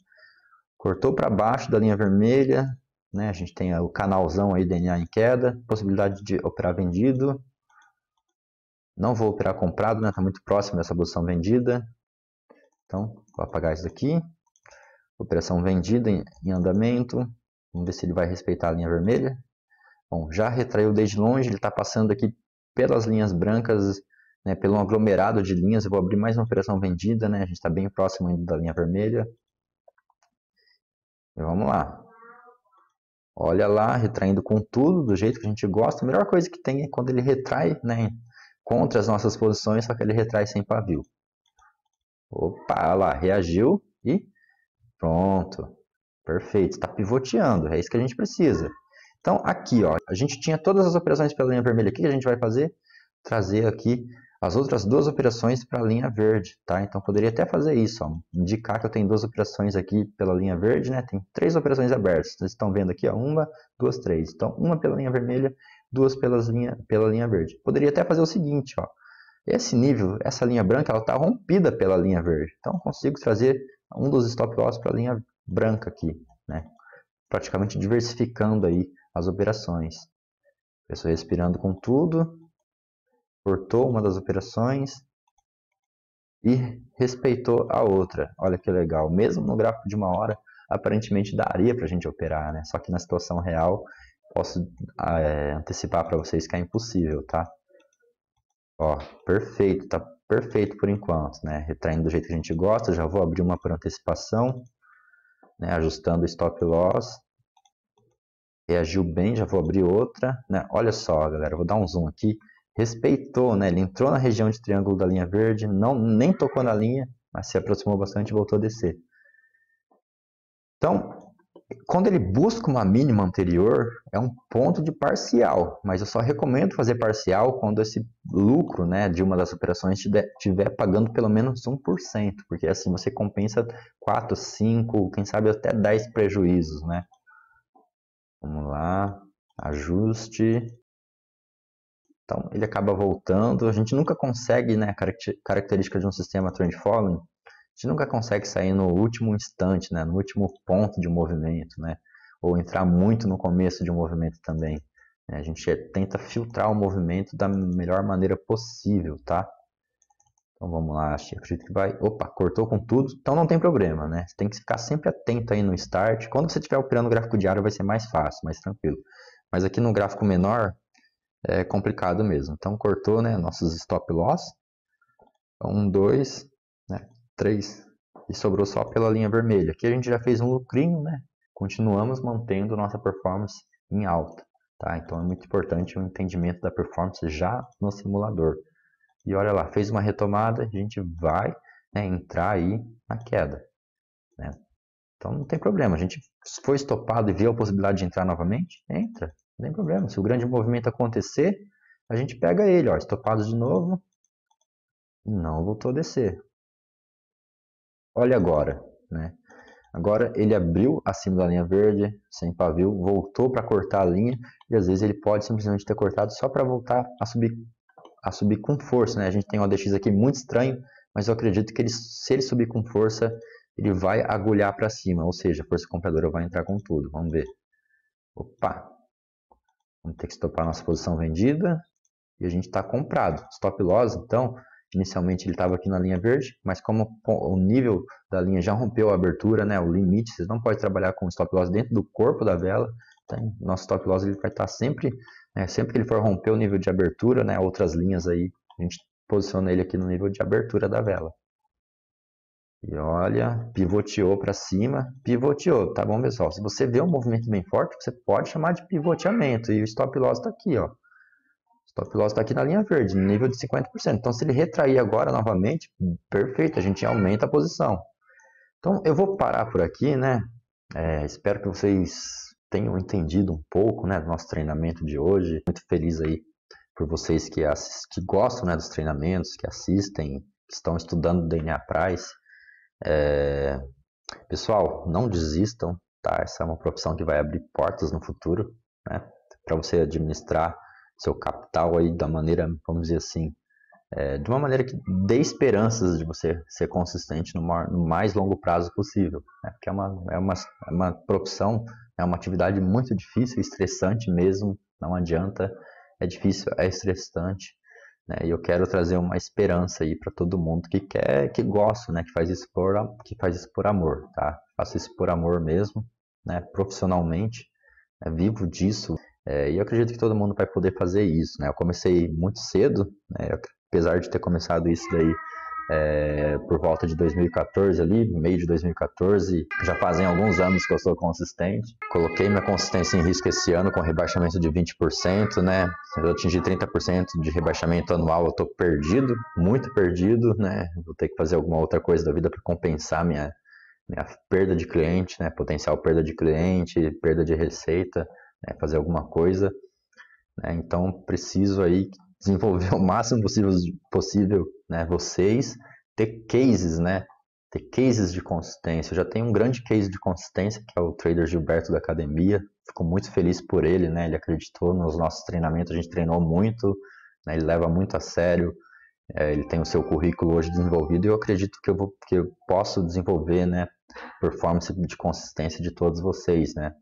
Speaker 1: Cortou para baixo da linha vermelha, né? A gente tem o canalzão aí, DNA em queda, possibilidade de operar vendido. Não vou operar comprado, né? Está muito próximo dessa posição vendida. Então, vou apagar isso daqui. Operação vendida em andamento. Vamos ver se ele vai respeitar a linha vermelha. Bom, já retraiu desde longe, ele está passando aqui pelas linhas brancas, né, pelo aglomerado de linhas. Eu vou abrir mais uma operação vendida, né? A gente está bem próximo ainda da linha vermelha. E vamos lá. Olha lá, retraindo com tudo, do jeito que a gente gosta. A melhor coisa que tem é quando ele retrai, né, contra as nossas posições, só que ele retrai sem pavio. Opa, olha lá, reagiu e pronto. Perfeito, está pivoteando, é isso que a gente precisa. Então, aqui, ó, a gente tinha todas as operações pela linha vermelha. O que a gente vai fazer? Trazer aqui as outras 2 operações para a linha verde, tá? Então, poderia até fazer isso, ó, indicar que eu tenho 2 operações aqui pela linha verde, né? Tem 3 operações abertas. Vocês estão vendo aqui, ó, 1, 2, 3. Então, uma pela linha vermelha, 2 pela linha verde. Poderia até fazer o seguinte, ó. Esse nível, essa linha branca, ela está rompida pela linha verde. Então, eu consigo trazer um dos stop loss para a linha branca aqui, né? Praticamente diversificando aí as operações. Pessoa respirando com tudo, cortou uma das operações e respeitou a outra. Olha que legal. Mesmo no gráfico de 1 hora, aparentemente daria para a gente operar, né? Só que na situação real, posso antecipar para vocês que é impossível, tá? Ó, perfeito, tá perfeito por enquanto, né? Retraindo do jeito que a gente gosta. Já vou abrir uma por antecipação, né? Ajustando o stop loss. Reagiu bem, já vou abrir outra, né? Olha só, galera, eu vou dar um zoom aqui. Respeitou, né? Ele entrou na região de triângulo da linha verde, nem tocou na linha, mas se aproximou bastante e voltou a descer. Então, quando ele busca uma mínima anterior, é um ponto de parcial, mas eu só recomendo fazer parcial quando esse lucro, né, de uma das operações estiver pagando pelo menos 1%, porque assim você compensa 4, 5, quem sabe até 10 prejuízos, né? Vamos lá, ajuste. Então, ele acaba voltando. A gente nunca consegue, né, característica de um sistema trend following, a gente nunca consegue sair no último instante, né, no último ponto de movimento, né, ou entrar muito no começo de um movimento também. A gente tenta filtrar o movimento da melhor maneira possível, tá? Então vamos lá, acredito que vai... Opa, cortou com tudo, então não tem problema, né? Você tem que ficar sempre atento aí no start. Quando você estiver operando o gráfico diário vai ser mais fácil, mais tranquilo. Mas aqui no gráfico menor é complicado mesmo. Então cortou, né, nossos stop loss. 1, 2, né, 3. E sobrou só pela linha vermelha. Aqui a gente já fez um lucrinho, né? Continuamos mantendo nossa performance em alta, tá? Então é muito importante o entendimento da performance já no simulador. E olha lá, fez uma retomada, a gente vai, né, entrar aí na queda, né? Então não tem problema, a gente foi estopado e viu a possibilidade de entrar novamente, entra, não tem problema. Se o grande movimento acontecer, a gente pega ele, ó, estopado de novo, não voltou a descer. Olha agora, né? Agora ele abriu acima da linha verde, sem pavio, voltou para cortar a linha, e às vezes ele pode simplesmente ter cortado só para voltar a subir com força, né? A gente tem um ADX aqui muito estranho, mas eu acredito que se ele subir com força, ele vai agulhar para cima, ou seja, a força compradora vai entrar com tudo. Vamos ver. Opa! Vamos ter que estopar nossa posição vendida e a gente está comprado. Stop loss, então, inicialmente ele estava aqui na linha verde, mas como o nível da linha já rompeu a abertura, né, o limite, vocês não podem trabalhar com stop loss dentro do corpo da vela. Então, nosso stop loss ele vai estar sempre, né, sempre que ele for romper o nível de abertura, né, outras linhas aí, a gente posiciona ele aqui no nível de abertura da vela. E olha, pivoteou para cima, pivoteou, tá bom, pessoal? Se você vê um movimento bem forte, você pode chamar de pivoteamento, e o stop loss está aqui, ó. Stop loss está aqui na linha verde, no nível de 50%. Então, se ele retrair agora novamente, perfeito, a gente aumenta a posição. Então, eu vou parar por aqui, né? Espero que vocês tenham entendido um pouco, né, do nosso treinamento de hoje. Muito feliz aí por vocês que gostam, né, dos treinamentos, que assistem, que estão estudando o DNA Price. Pessoal, não desistam, tá? Essa é uma profissão que vai abrir portas no futuro, né? Para você administrar seu capital aí da maneira, vamos dizer assim, de uma maneira que dê esperanças de você ser consistente no mais longo prazo possível, né? Porque é uma profissão, é uma atividade muito difícil, estressante mesmo, não adianta, é difícil, é estressante, né? E eu quero trazer uma esperança aí para todo mundo que quer, que gosta, né? Que faz isso por amor, tá? Faço isso por amor mesmo, né? Profissionalmente, vivo disso. E eu acredito que todo mundo vai poder fazer isso, né? Eu comecei muito cedo, né? Apesar de ter começado isso daí por volta de 2014 ali, meio de 2014, já fazem alguns anos que eu sou consistente. Coloquei minha consistência em risco esse ano com rebaixamento de 20%, né? Se eu atingir 30% de rebaixamento anual, eu estou perdido, muito perdido, né? Vou ter que fazer alguma outra coisa da vida para compensar minha perda de cliente, né? Potencial perda de cliente, perda de receita, né? Fazer alguma coisa, né? Então preciso aí desenvolver o máximo possível, né? Vocês ter cases, né? Ter cases de consistência. Eu já tenho um grande case de consistência, que é o trader Gilberto da academia. Fico muito feliz por ele, né? Ele acreditou nos nossos treinamentos, a gente treinou muito, né? Ele leva muito a sério. Ele tem o seu currículo hoje desenvolvido e eu acredito que eu posso desenvolver, né, performance de consistência de todos vocês, né?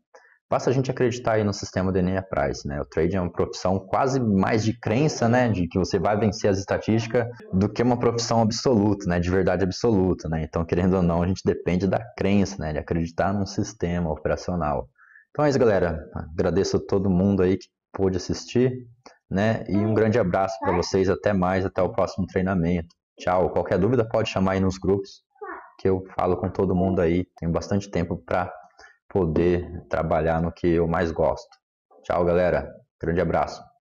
Speaker 1: Basta a gente acreditar aí no sistema do Enéa Price, né? O trading é uma profissão quase mais de crença, né? De que você vai vencer as estatísticas do que uma profissão absoluta, né? De verdade absoluta, né? Então, querendo ou não, a gente depende da crença, né? De acreditar num sistema operacional. Então é isso, galera. Agradeço a todo mundo aí que pôde assistir, né? E um grande abraço para vocês. Até mais, até o próximo treinamento. Tchau. Qualquer dúvida pode chamar aí nos grupos, que eu falo com todo mundo aí. Tenho bastante tempo para poder trabalhar no que eu mais gosto. Tchau, galera. Grande abraço.